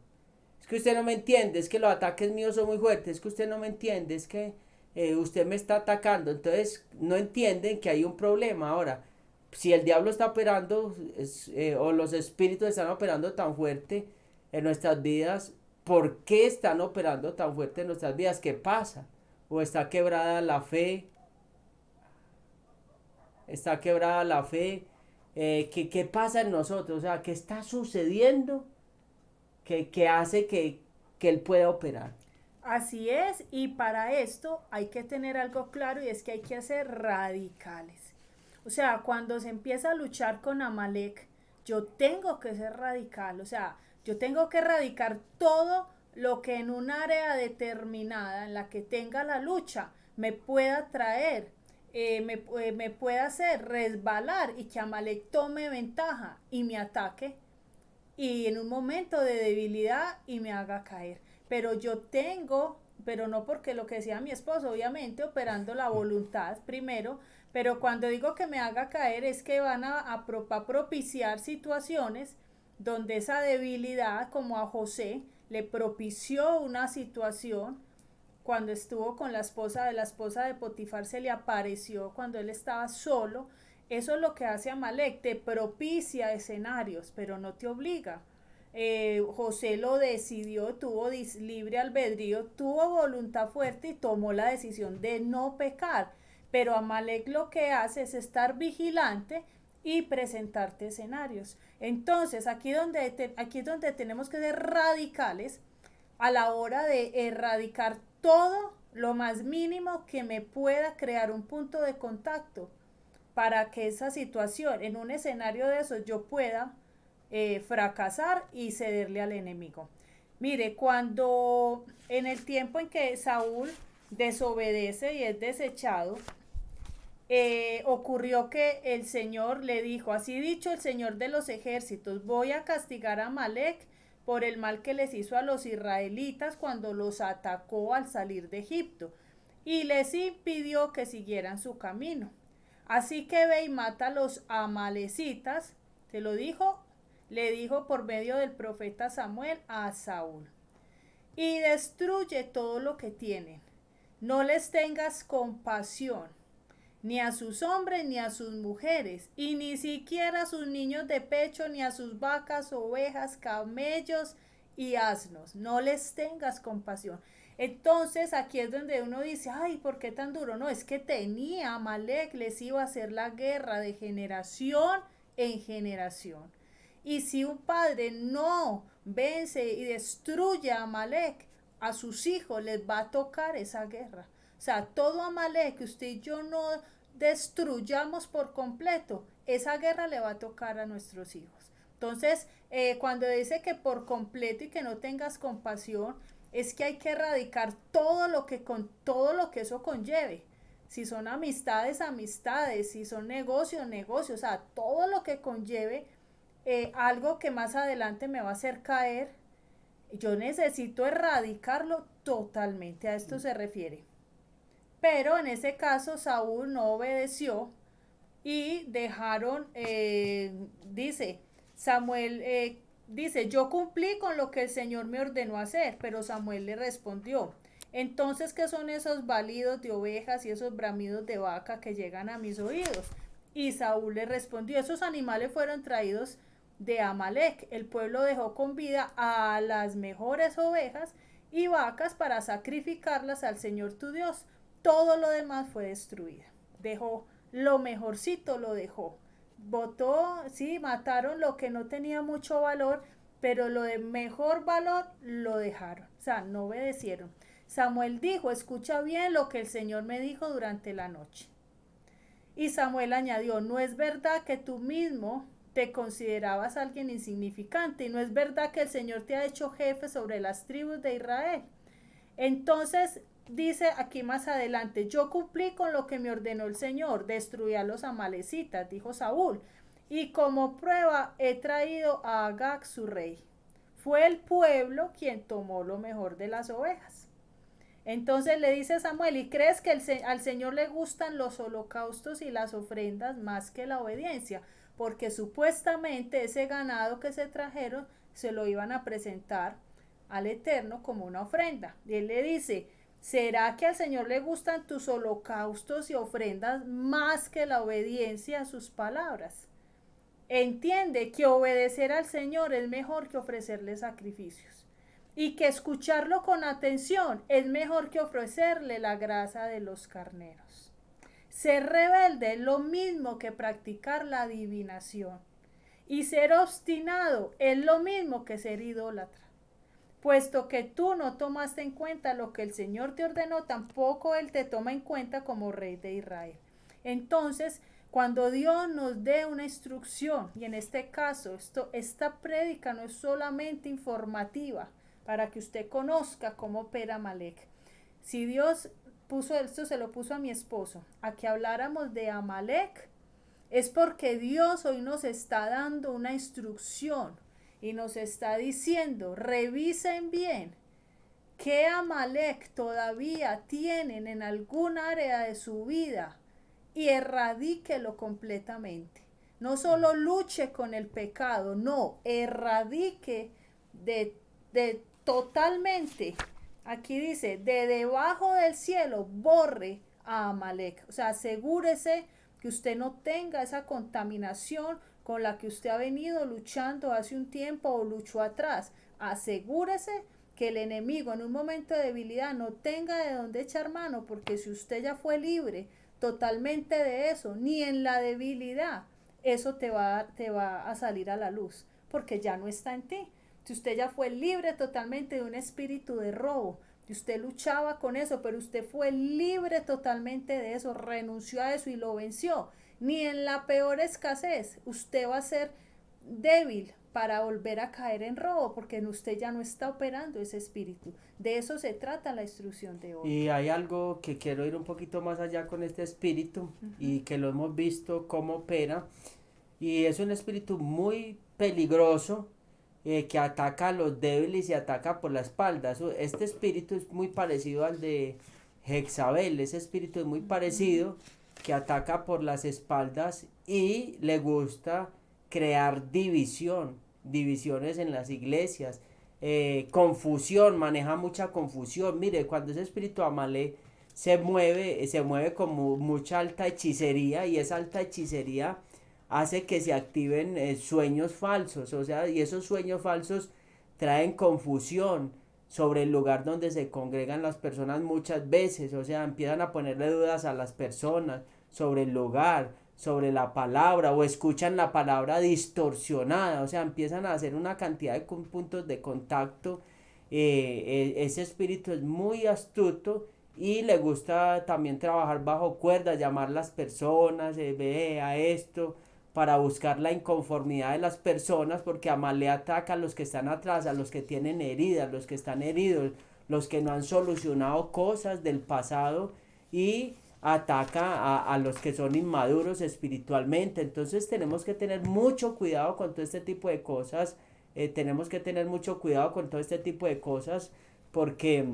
es que usted no me entiende, es que los ataques míos son muy fuertes, es que usted no me entiende, es que usted me está atacando, entonces no entienden que hay un problema. Ahora, si el diablo está operando o los espíritus están operando tan fuerte en nuestras vidas, ¿por qué están operando tan fuerte en nuestras vidas? ¿Qué pasa? ¿O está quebrada la fe? ¿Está quebrada la fe? ¿Qué pasa en nosotros? O sea, ¿qué está sucediendo que hace que él pueda operar? Así es, y para esto hay que tener algo claro y es que hay que ser radicales. O sea, cuando se empieza a luchar con Amalek, yo tengo que ser radical, o sea, yo tengo que erradicar todo lo que en un área determinada en la que tenga la lucha me pueda traer, me pueda hacer resbalar y que Amalek tome ventaja y me ataque y en un momento de debilidad y me haga caer. Pero yo tengo, pero no porque lo que decía mi esposo, obviamente operando la voluntad primero, pero cuando digo que me haga caer es que van a propiciar situaciones donde esa debilidad, como a José, le propició una situación cuando estuvo con la esposa de Potifar se le apareció cuando él estaba solo. Eso es lo que hace Amalek, te propicia escenarios, pero no te obliga. José lo decidió, tuvo libre albedrío, tuvo voluntad fuerte y tomó la decisión de no pecar. Pero Amalek lo que hace es estar vigilante y presentarte escenarios. Entonces, aquí es donde tenemos que ser radicales a la hora de erradicar todo lo más mínimo que me pueda crear un punto de contacto para que esa situación, en un escenario de eso, yo pueda fracasar y cederle al enemigo. Mire, cuando en el tiempo en que Saúl desobedece y es desechado, ocurrió que el Señor le dijo, así dicho el Señor de los ejércitos, voy a castigar a Amalek por el mal que les hizo a los israelitas cuando los atacó al salir de Egipto y les impidió que siguieran su camino. Así que ve y mata a los amalecitas, te lo dijo, le dijo por medio del profeta Samuel a Saúl, y destruye todo lo que tienen. No les tengas compasión, ni a sus hombres ni a sus mujeres, y ni siquiera a sus niños de pecho, ni a sus vacas, ovejas, camellos y asnos. No les tengas compasión. Entonces aquí es donde uno dice, ay, ¿por qué tan duro? No, es que tenía Amalek, les iba a hacer la guerra de generación en generación. Y si un padre no vence y destruye a Amalek, a sus hijos les va a tocar esa guerra. O sea, todo Amalek que usted y yo no destruyamos por completo, esa guerra le va a tocar a nuestros hijos. Entonces, cuando dice que por completo y que no tengas compasión, es que hay que erradicar todo lo que eso conlleve. Si son amistades, amistades, si son negocios, negocios, o sea, todo lo que conlleve algo que más adelante me va a hacer caer, yo necesito erradicarlo totalmente. A esto se refiere. Pero en ese caso Saúl no obedeció y dejaron, dice Samuel, dice, yo cumplí con lo que el Señor me ordenó hacer, pero Samuel le respondió, entonces, ¿qué son esos balidos de ovejas y esos bramidos de vaca que llegan a mis oídos? Y Saúl le respondió, esos animales fueron traídos de Amalek. El pueblo dejó con vida a las mejores ovejas y vacas para sacrificarlas al Señor tu Dios. Todo lo demás fue destruido. Dejó lo mejorcito, lo dejó. Botó, sí, mataron lo que no tenía mucho valor, pero lo de mejor valor lo dejaron. O sea, no obedecieron. Samuel dijo, escucha bien lo que el Señor me dijo durante la noche. Y Samuel añadió, no es verdad que tú mismo te considerabas alguien insignificante y no es verdad que el Señor te ha hecho jefe sobre las tribus de Israel. Entonces dice aquí más adelante, yo cumplí con lo que me ordenó el Señor, destruí a los amalecitas, dijo Saúl, y como prueba he traído a Agag su rey. Fue el pueblo quien tomó lo mejor de las ovejas. Entonces le dice Samuel, ¿y crees que al Señor le gustan los holocaustos y las ofrendas más que la obediencia? Porque supuestamente ese ganado que se trajeron se lo iban a presentar al Eterno como una ofrenda. Y él le dice, ¿será que al Señor le gustan tus holocaustos y ofrendas más que la obediencia a sus palabras? Entiende que obedecer al Señor es mejor que ofrecerle sacrificios y que escucharlo con atención es mejor que ofrecerle la grasa de los carneros. Ser rebelde es lo mismo que practicar la adivinación y ser obstinado es lo mismo que ser idólatra. Puesto que tú no tomaste en cuenta lo que el Señor te ordenó, tampoco Él te toma en cuenta como rey de Israel. Entonces, cuando Dios nos dé una instrucción, y en este caso, esta prédica no es solamente informativa, para que usted conozca cómo opera Amalek. Si Dios puso esto, se lo puso a mi esposo, a que habláramos de Amalek, es porque Dios hoy nos está dando una instrucción y nos está diciendo, revisen bien qué Amalek todavía tienen en algún área de su vida y erradíquelo completamente. No solo luche con el pecado, no, erradique de totalmente. Aquí dice, de debajo del cielo, borre a Amalek. O sea, asegúrese que usted no tenga esa contaminación con la que usted ha venido luchando hace un tiempo o luchó atrás. Asegúrese que el enemigo en un momento de debilidad no tenga de dónde echar mano, porque si usted ya fue libre totalmente de eso, ni en la debilidad, eso te va a salir a la luz, porque ya no está en ti. Si usted ya fue libre totalmente de un espíritu de robo, y usted luchaba con eso, pero usted fue libre totalmente de eso, renunció a eso y lo venció. Ni en la peor escasez usted va a ser débil para volver a caer en robo, porque en usted ya no está operando ese espíritu. De eso se trata la instrucción de hoy. Y hay algo que quiero ir un poquito más allá con este espíritu y que lo hemos visto cómo opera. Y es un espíritu muy peligroso que ataca a los débiles y ataca por la espalda. Este espíritu es muy parecido al de Jezabel. Ese espíritu es muy parecido, que ataca por las espaldas y le gusta crear divisiones en las iglesias, confusión, maneja mucha confusión. Mire, cuando ese espíritu Amalek se mueve con mucha alta hechicería, y esa alta hechicería hace que se activen sueños falsos, o sea, y esos sueños falsos traen confusión sobre el lugar donde se congregan las personas muchas veces, o sea, empiezan a ponerle dudas a las personas sobre el lugar, sobre la palabra, o escuchan la palabra distorsionada, o sea, empiezan a hacer una cantidad de puntos de contacto. Ese espíritu es muy astuto y le gusta también trabajar bajo cuerda, llamar a las personas, ve a esto, para buscar la inconformidad de las personas, porque Amalek ataca a los que están atrás, a los que tienen heridas, los que están heridos, los que no han solucionado cosas del pasado, y ataca a los que son inmaduros espiritualmente. Entonces tenemos que tener mucho cuidado con todo este tipo de cosas, tenemos que tener mucho cuidado con todo este tipo de cosas, porque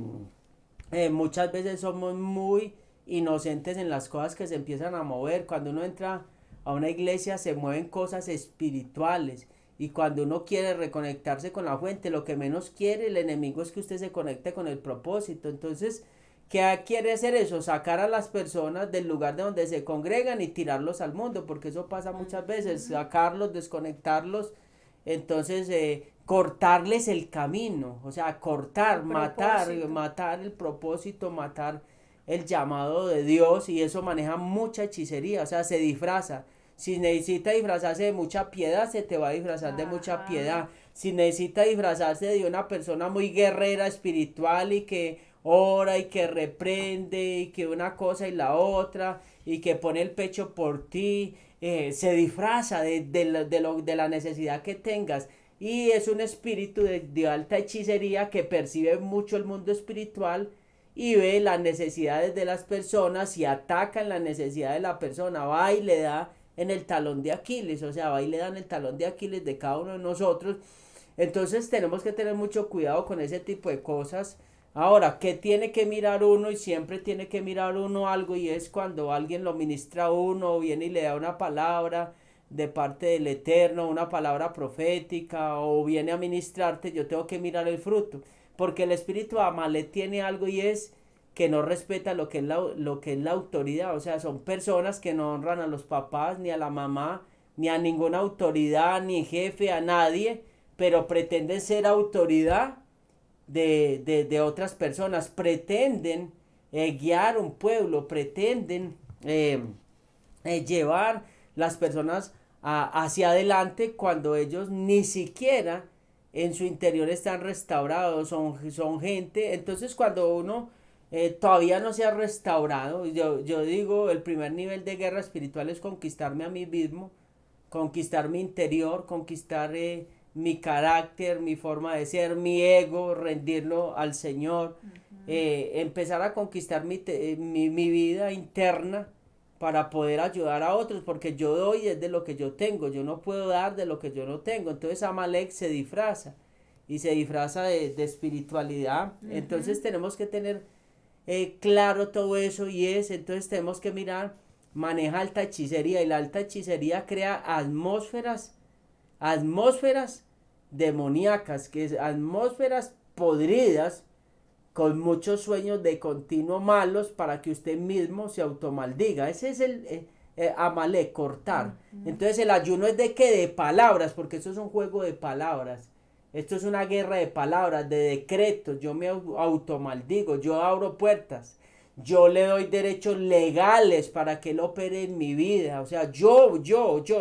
muchas veces somos muy inocentes en las cosas que se empiezan a mover. Cuando uno entra a una iglesia se mueven cosas espirituales, y cuando uno quiere reconectarse con la fuente, lo que menos quiere el enemigo es que usted se conecte con el propósito. Entonces ¿Qué quiere hacer eso? Sacar a las personas del lugar de donde se congregan y tirarlos al mundo, porque eso pasa muchas veces, sacarlos, desconectarlos, entonces cortarles el camino, o sea, El cortar, matar, propósito. matar el propósito, matar el llamado de Dios, y eso maneja mucha hechicería, o sea, se disfraza. Si necesita disfrazarse de mucha piedad, se te va a disfrazar de mucha Ajá. piedad. Si necesita disfrazarse de una persona muy guerrera espiritual y que ora y que reprende y que una cosa y la otra y que pone el pecho por ti, se disfraza de la necesidad que tengas. Y es un espíritu de alta hechicería que percibe mucho el mundo espiritual y ve las necesidades de las personas y ataca en la necesidad de la persona, va y le da en el talón de Aquiles, o sea, va y le dan el talón de Aquiles de cada uno de nosotros. Entonces tenemos que tener mucho cuidado con ese tipo de cosas. Ahora, ¿qué tiene que mirar uno? Y siempre tiene que mirar uno algo, y es cuando alguien lo ministra a uno o viene y le da una palabra de parte del Eterno, una palabra profética, o viene a ministrarte, yo tengo que mirar el fruto, porque el espíritu de Amalek tiene algo, y es que no respeta lo que es la autoridad, o sea, son personas que no honran a los papás, ni a la mamá, ni a ninguna autoridad, ni jefe, a nadie, pero pretenden ser autoridad de otras personas, pretenden guiar un pueblo, pretenden llevar las personas hacia adelante cuando ellos ni siquiera en su interior están restaurados, son gente. Entonces cuando uno todavía no se ha restaurado, yo digo, el primer nivel de guerra espiritual es conquistarme a mí mismo, conquistar mi interior, conquistar mi carácter, mi forma de ser, mi ego, rendirlo al Señor, empezar a conquistar mi vida interna para poder ayudar a otros, porque yo doy es de lo que yo tengo, yo no puedo dar de lo que yo no tengo. Entonces Amalek se disfraza y se disfraza de espiritualidad. Entonces Ujú. tenemos que tener claro todo eso, y entonces tenemos que mirar, maneja alta hechicería, y la alta hechicería crea atmósferas demoníacas, que es atmósferas podridas con muchos sueños de continuo malos para que usted mismo se automaldiga. Ese es el Amalek, cortar. Ujú. Entonces el ayuno es de qué, de palabras, porque esto es un juego de palabras. Esto es una guerra de palabras, de decretos. Yo me automaldigo, yo abro puertas. Yo le doy derechos legales para que él opere en mi vida. O sea, yo,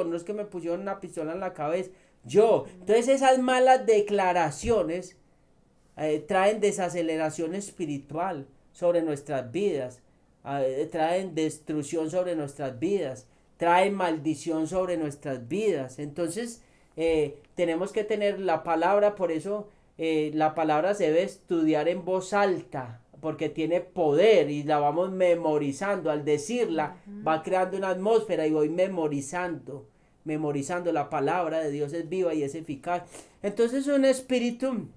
no es que me pusieron una pistola en la cabeza. Yo. Ujú. Entonces esas malas declaraciones traen desaceleración espiritual sobre nuestras vidas, traen destrucción sobre nuestras vidas, traen maldición sobre nuestras vidas. Entonces, tenemos que tener la palabra, por eso la palabra se debe estudiar en voz alta, porque tiene poder y la vamos memorizando. Al decirla, Ujú. va creando una atmósfera y voy memorizando la palabra de Dios, es viva y es eficaz. Entonces, un espíritu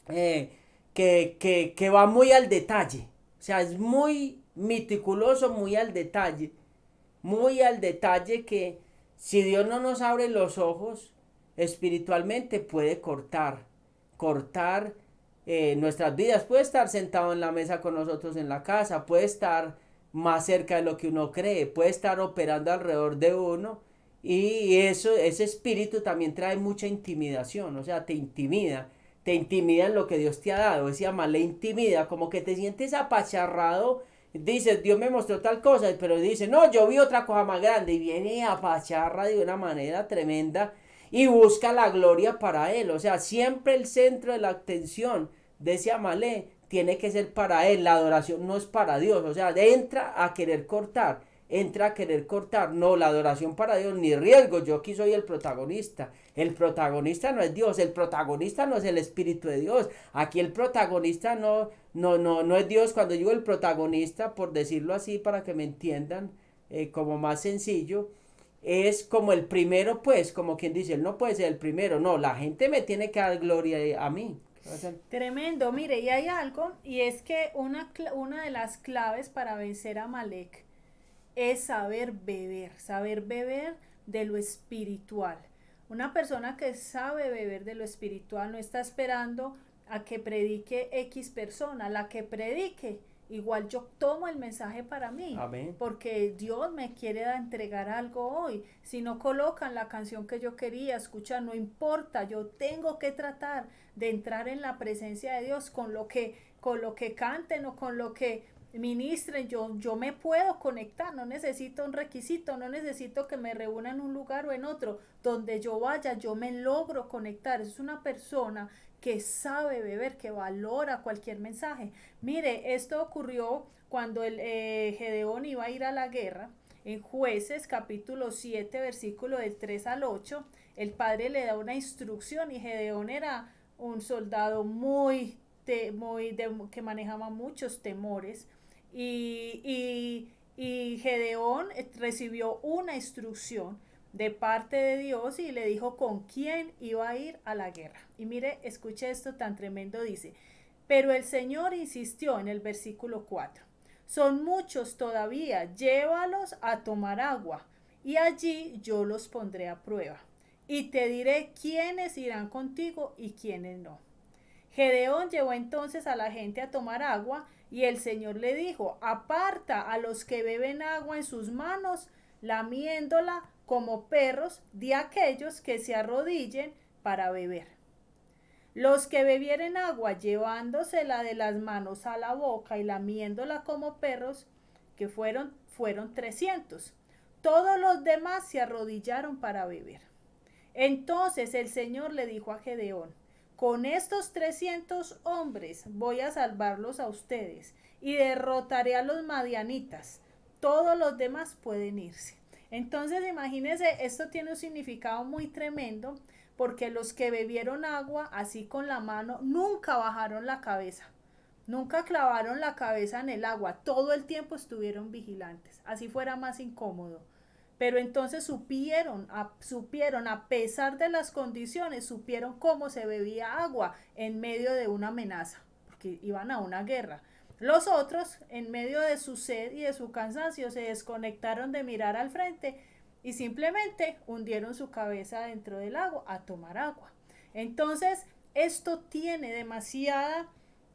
eh, que va muy al detalle. O sea, es muy meticuloso, muy al detalle, que si Dios no nos abre los ojos espiritualmente puede cortar nuestras vidas. Puede estar sentado en la mesa con nosotros en la casa, puede estar más cerca de lo que uno cree, puede estar operando alrededor de uno, y ese espíritu también trae mucha intimidación, o sea, te intimida en lo que Dios te ha dado. Ese le intimida, como que te sientes apacharrado. Dices, Dios me mostró tal cosa, pero dice, no, yo vi otra cosa más grande, y viene a apacharra de una manera tremenda y busca la gloria para él. O sea, siempre el centro de la atención de ese Amalé tiene que ser para él. La adoración no es para Dios. O sea, entra a querer cortar. No, la adoración para Dios, ni riesgo. Yo aquí soy el protagonista. El protagonista no es Dios, el protagonista no es el Espíritu de Dios. Aquí el protagonista no es Dios. Cuando digo el protagonista, por decirlo así, para que me entiendan como más sencillo, es como el primero, pues, como quien dice, él no puede ser el primero. No, la gente me tiene que dar gloria a mí. Tremendo, mire, y hay algo, y es que una de las claves para vencer a Malek es saber beber de lo espiritual. Una persona que sabe beber de lo espiritual no está esperando a que predique X persona, la que predique igual yo tomo el mensaje para mí, Amén. porque Dios me quiere entregar algo hoy. Si no colocan la canción que yo quería escuchar, no importa, yo tengo que tratar de entrar en la presencia de Dios con lo que canten o con lo que ministren, yo me puedo conectar, no necesito un requisito, no necesito que me reúna en un lugar o en otro, donde yo vaya, yo me logro conectar. Es una persona que sabe beber, que valora cualquier mensaje. Mire, esto ocurrió cuando Gedeón iba a ir a la guerra. En Jueces capítulo 7, versículo del 3 al 8, el padre le da una instrucción y Gedeón era un soldado que manejaba muchos temores y Gedeón recibió una instrucción de parte de Dios y le dijo con quién iba a ir a la guerra. Y mire, escuche esto tan tremendo, dice, pero el Señor insistió en el versículo 4, son muchos todavía, llévalos a tomar agua y allí yo los pondré a prueba y te diré quiénes irán contigo y quiénes no. Gedeón llevó entonces a la gente a tomar agua y el Señor le dijo, aparta a los que beben agua en sus manos, lamiéndola como perros, de aquellos que se arrodillen para beber. Los que bebieren agua llevándosela de las manos a la boca y lamiéndola como perros, que fueron 300. Todos los demás se arrodillaron para beber. Entonces el Señor le dijo a Gedeón, con estos 300 hombres voy a salvarlos a ustedes y derrotaré a los madianitas. Todos los demás pueden irse. Entonces imagínense, esto tiene un significado muy tremendo porque los que bebieron agua así con la mano nunca bajaron la cabeza. Nunca clavaron la cabeza en el agua, todo el tiempo estuvieron vigilantes, así fuera más incómodo. Pero entonces supieron, a pesar de las condiciones, supieron cómo se bebía agua en medio de una amenaza, porque iban a una guerra. Los otros, en medio de su sed y de su cansancio, se desconectaron de mirar al frente y simplemente hundieron su cabeza dentro del agua a tomar agua. Entonces, esto tiene demasiada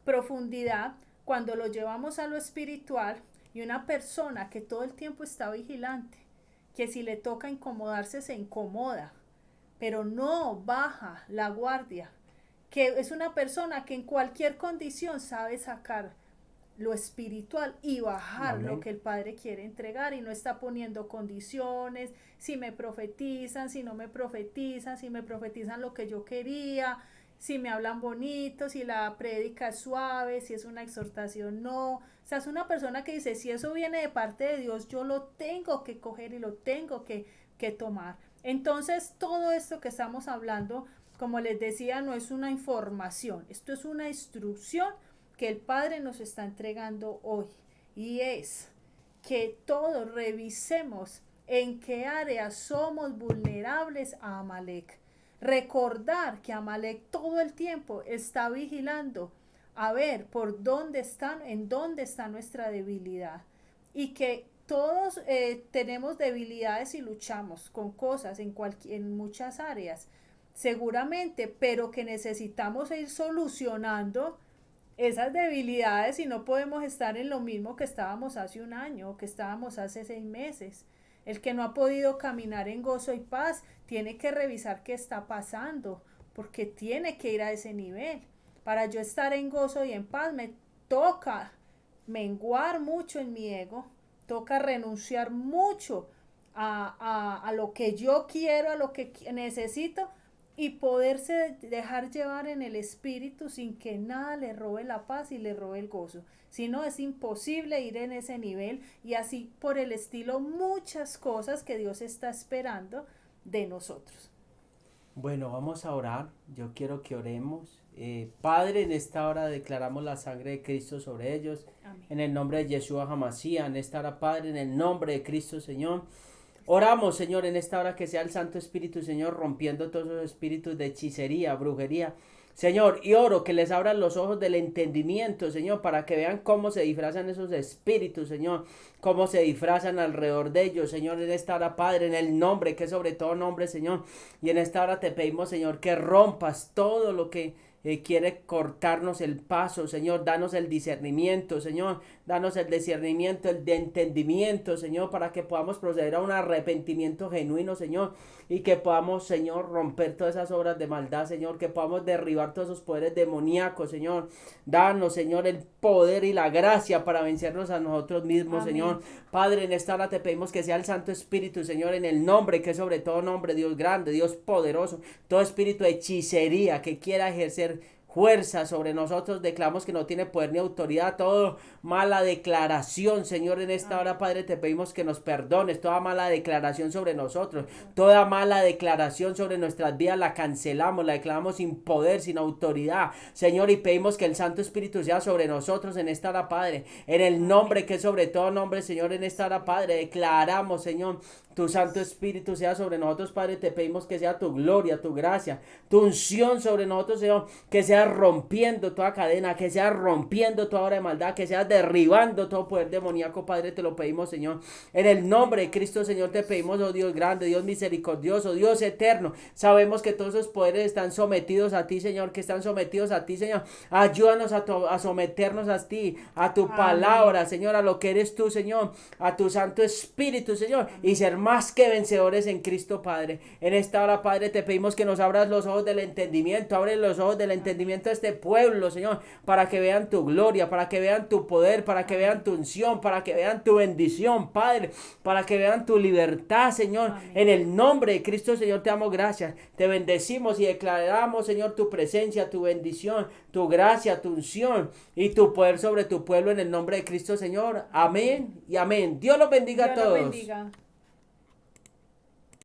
profundidad cuando lo llevamos a lo espiritual y una persona que todo el tiempo está vigilante, que si le toca incomodarse se incomoda, pero no baja la guardia, que es una persona que en cualquier condición sabe sacar lo espiritual y bajar Amén. lo que el Padre quiere entregar y no está poniendo condiciones, si me profetizan, si no me profetizan, si me profetizan lo que yo quería, si me hablan bonito, si la prédica es suave, si es una exhortación, no. O sea, es una persona que dice, si eso viene de parte de Dios, yo lo tengo que coger y lo tengo que tomar. Entonces, todo esto que estamos hablando, como les decía, no es una información, esto es una instrucción que el Padre nos está entregando hoy. Y es que todos revisemos en qué áreas somos vulnerables a Amalek. Recordar que Amalek todo el tiempo está vigilando a ver por dónde están, en dónde está nuestra debilidad. Y que todos tenemos debilidades y luchamos con cosas en muchas áreas, seguramente, pero que necesitamos ir solucionando esas debilidades y no podemos estar en lo mismo que estábamos hace un año o que estábamos hace 6 meses. El que no ha podido caminar en gozo y paz tiene que revisar qué está pasando, porque tiene que ir a ese nivel. Para yo estar en gozo y en paz me toca menguar mucho en mi ego, toca renunciar mucho a lo que yo quiero, a lo que necesito y poderse dejar llevar en el espíritu sin que nada le robe la paz y le robe el gozo. Si no, es imposible ir en ese nivel y así por el estilo muchas cosas que Dios está esperando de nosotros. Bueno, vamos a orar. Yo quiero que oremos. Padre, en esta hora declaramos la sangre de Cristo sobre ellos. Amén. En el nombre de Yeshua Hamashiach. En esta hora, Padre, en el nombre de Cristo, Señor. Oramos, Señor, en esta hora que sea el Santo Espíritu, Señor, rompiendo todos los espíritus de hechicería, brujería. Señor, y oro que les abran los ojos del entendimiento, Señor, para que vean cómo se disfrazan esos espíritus, Señor, cómo se disfrazan alrededor de ellos, Señor, en esta hora, Padre, en el nombre, que es sobre todo nombre, Señor, y en esta hora te pedimos, Señor, que rompas todo lo que quiere cortarnos el paso, Señor. Danos el discernimiento, Señor. Danos el discernimiento, el de entendimiento, Señor, para que podamos proceder a un arrepentimiento genuino, Señor, y que podamos, Señor, romper todas esas obras de maldad, Señor, que podamos derribar todos esos poderes demoníacos, Señor. Danos, Señor, el poder y la gracia para vencernos a nosotros mismos, Amén. Señor. Padre, en esta hora te pedimos que sea el Santo Espíritu, Señor, en el nombre que es sobre todo nombre, Dios grande, Dios poderoso, todo espíritu de hechicería que quiera ejercer fuerza sobre nosotros, declaramos que no tiene poder ni autoridad, todo mala declaración, Señor, en esta hora, Padre, te pedimos que nos perdones, toda mala declaración sobre nosotros, toda mala declaración sobre nuestras vidas la cancelamos, la declaramos sin poder, sin autoridad, Señor, y pedimos que el Santo Espíritu sea sobre nosotros en esta hora, Padre, en el nombre que es sobre todo nombre, Señor, en esta hora, Padre, declaramos, Señor, tu Santo Espíritu sea sobre nosotros, Padre, te pedimos que sea tu gloria, tu gracia, tu unción sobre nosotros, Señor, que sea rompiendo toda cadena, que sea rompiendo toda obra de maldad, que sea derribando todo poder demoníaco, Padre, te lo pedimos, Señor, en el nombre de Cristo, Señor, te pedimos, oh Dios grande, Dios misericordioso, Dios eterno, sabemos que todos esos poderes están sometidos a ti, Señor, que están sometidos a ti, Señor, ayúdanos a someternos a ti, a tu palabra, Señor, a lo que eres tú, Señor, a tu Santo Espíritu, Señor, y ser más que vencedores en Cristo, Padre. En esta hora, Padre, te pedimos que nos abras los ojos del entendimiento, abre los ojos del entendimiento a este pueblo, Señor, para que vean tu gloria, para que vean tu poder, para que vean tu unción, para que vean tu bendición, Padre, para que vean tu libertad, Señor. Amén. En el nombre de Cristo, Señor, te damos gracias, te bendecimos y declaramos, Señor, tu presencia, tu bendición, tu gracia, tu unción y tu poder sobre tu pueblo en el nombre de Cristo, Señor. Amén y amén. Dios los bendiga Dios a los todos. bendiga.